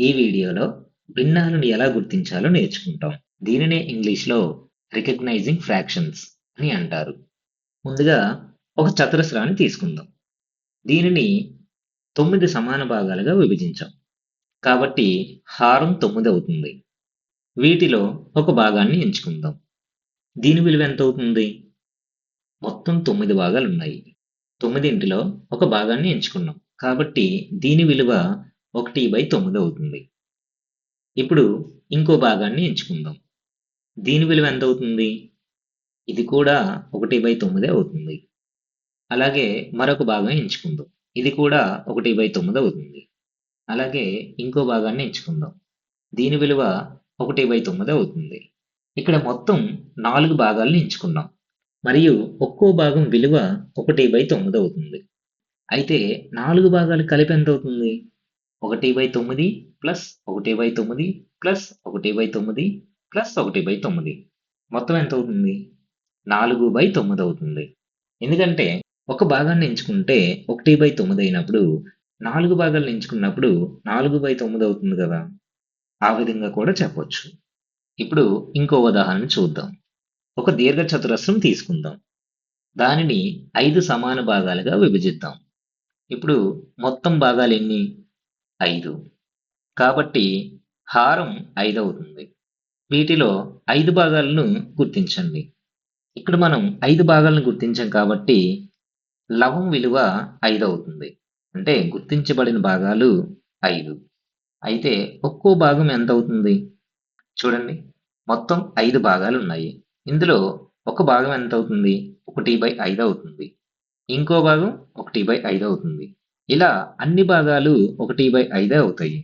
ఈ వీడియోలో భిన్నాలను ఎలా గుర్తించాలో నేర్చుకుంటాం. దీనినే ఇంగ్లీష్‌లో రికగ్నైజింగ్ ఫ్రాక్షన్స్ అని అంటారు. ముందుగా ఒక చతురస్రాన్ని తీసుకుందాం. దీనిని 9 సమాన భాగాలుగా విభజించాం. కాబట్టి హారం 9 అవుతుంది. వీటిలో ఒక భాగాన్ని ఎంచుకుందాం. దీని విలువ ఎంత అవుతుంది? మొత్తం 9 భాగాలున్నాయి. 9లో ఒక భాగాన్ని ఎంచుకున్నాం. కాబట్టి దీని విలువ 1/9 అవుతుంది. ఇప్పుడు ఇంకో భాగాన్ని ఎంచుకుందాం. దీని విలువ ఎంత అవుతుంది? ఇది కూడా 1/9 అవుతుంది. అలాగే మరొక భాగం ఎంచుకుందాం. ఇది కూడా 1/9 అవుతుంది. అలాగే ఇంకో భాగాన్ని ఎంచుకుందాం. దీని విలువ 1/9 అవుతుంది. ఇక్కడ మొత్తం 4 భాగాలను ఎంచుకున్నాం. మరియు ఒక్కో భాగం విలువ 1/9 అవుతుంది. అయితే 4 భాగాలు కలిపి ఎంత అవుతుంది? 1/9 ప్లస్ 1/9 ప్లస్ 1/9 ప్లస్ 1/9 మొత్తం ఎంత అవుతుంది? 4/9 అవుతుంది. ఎందుకంటే ఒక భాగాన్ని ఎంచుకుంటే 1/9 అయినప్పుడు 4 భాగాలను ఎంచుకున్నప్పుడు 4/9 అవుతుంది కదా! ఆ విధంగా కూడా చెప్పొచ్చు. ఇప్పుడు ఇంకో ఉదాహరణ చూద్దాం. ఒక దీర్ఘచతురస్రం తీసుకుందాం. దానిని 5 సమాన భాగాలుగా విభజిద్దాం. ఇప్పుడు మొత్తం భాగాలు ఎన్ని? 5. కాబట్టి హారం 5 అవుతుంది. వీటిలో 5 భాగాలను గుర్తించండి. ఇక్కడ మనం 5 భాగాలను గుర్తించాం కాబట్టి లవం విలువ 5 అవుతుంది. అంటే గుర్తించబడిన భాగాలు 5. అయితే ఒక్కో భాగం ఎంత అవుతుంది? చూడండి, మొత్తం 5 భాగాలు ఉన్నాయి. ఇందులో ఒక భాగం ఎంత అవుతుంది? 1/5 అవుతుంది. ఇంకో భాగం 1/5 అవుతుంది. ఇలా అన్ని భాగాలు 1/5 అవుతాయి.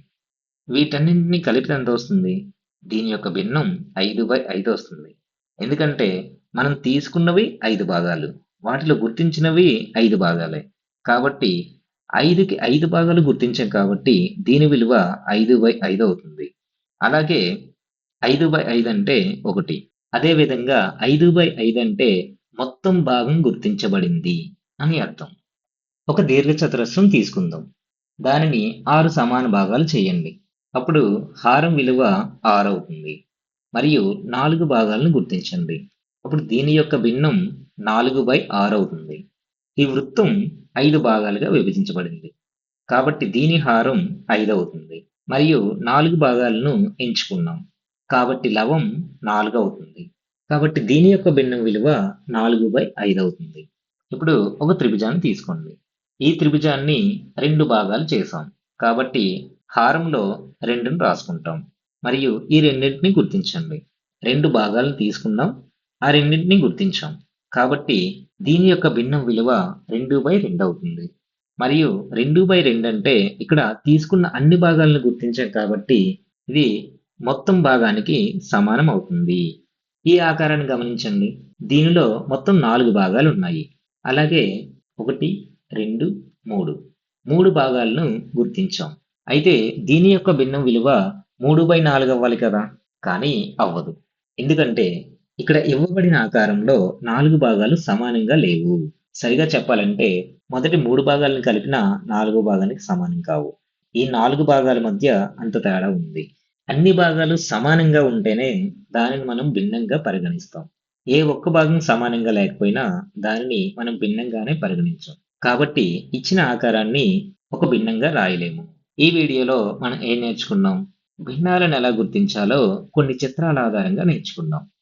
వీటన్నింటిని కలిపితే ఎంత వస్తుంది? దీని యొక్క భిన్నం 5/5 వస్తుంది. ఎందుకంటే మనం తీసుకున్నవి 5 భాగాలు. వాటిలో గుర్తించినవి 5 భాగాలే. కాబట్టి 5కి 5 భాగాలు గుర్తించాం కాబట్టి దీని విలువ 5/5 అవుతుంది. అలాగే 5/5 అంటే 1. అదేవిధంగా 5/5 అంటే మొత్తం భాగం గుర్తించబడింది అని అర్థం. ఒక దీర్ఘచతురస్రం తీసుకుందాం. దానిని 6 సమాన భాగాలు చేయండి. అప్పుడు హారం విలువ 6 అవుతుంది. మరియు 4 భాగాలను గుర్తించండి. అప్పుడు దీని యొక్క భిన్నం 4/6 అవుతుంది. ఈ వృత్తం 5 భాగాలుగా విభజించబడింది. కాబట్టి దీని హారం 5 అవుతుంది. మరియు 4 భాగాలను ఎంచుకున్నాం. కాబట్టి లవం 4 అవుతుంది. కాబట్టి దీని యొక్క భిన్నం విలువ 4/5 అవుతుంది. ఇప్పుడు ఒక త్రిభుజాన్ని తీసుకోండి. ఈ త్రిభుజాన్ని 2 భాగాలు చేసాం. కాబట్టి హారంలో 2ని రాసుకుంటాం. మరియు ఈ రెండింటిని గుర్తించండి. 2 భాగాలను తీసుకున్నాం. ఆ రెండింటిని గుర్తించాం. కాబట్టి దీని యొక్క భిన్నం విలువ 2/2 అవుతుంది. మరియు 2/2 అంటే ఇక్కడ తీసుకున్న అన్ని భాగాలను గుర్తించాం కాబట్టి ఇది మొత్తం భాగానికి సమానం అవుతుంది. ఈ ఆకారాన్ని గమనించండి. దీనిలో మొత్తం 4 భాగాలు ఉన్నాయి. అలాగే 1, 2, 3 3 భాగాలను గుర్తించాం. అయితే దీని యొక్క భిన్నం విలువ 3/4 అవ్వాలి కదా! కానీ అవ్వదు. ఎందుకంటే ఇక్కడ ఇవ్వబడిన ఆకారంలో 4 భాగాలు సమానంగా లేవు. సరిగా చెప్పాలంటే మొదటి 3 భాగాలను కలిపినా 4వ భాగానికి సమానం కావు. ఈ 4 భాగాల మధ్య అంత తేడా ఉంది. అన్ని భాగాలు సమానంగా ఉంటేనే దానిని మనం భిన్నంగా పరిగణిస్తాం. ఏ ఒక్క భాగం సమానంగా లేకపోయినా దానిని మనం భిన్నంగానే పరిగణించాం. కాబట్టి ఇచ్చిన ఆకారాన్ని ఒక భిన్నంగా రాయలేము. ఈ వీడియోలో మనం ఏం నేర్చుకున్నాం? భిన్నాలను ఎలా గుర్తించాలో కొన్ని చిత్రాల ఆధారంగా నేర్చుకున్నాం.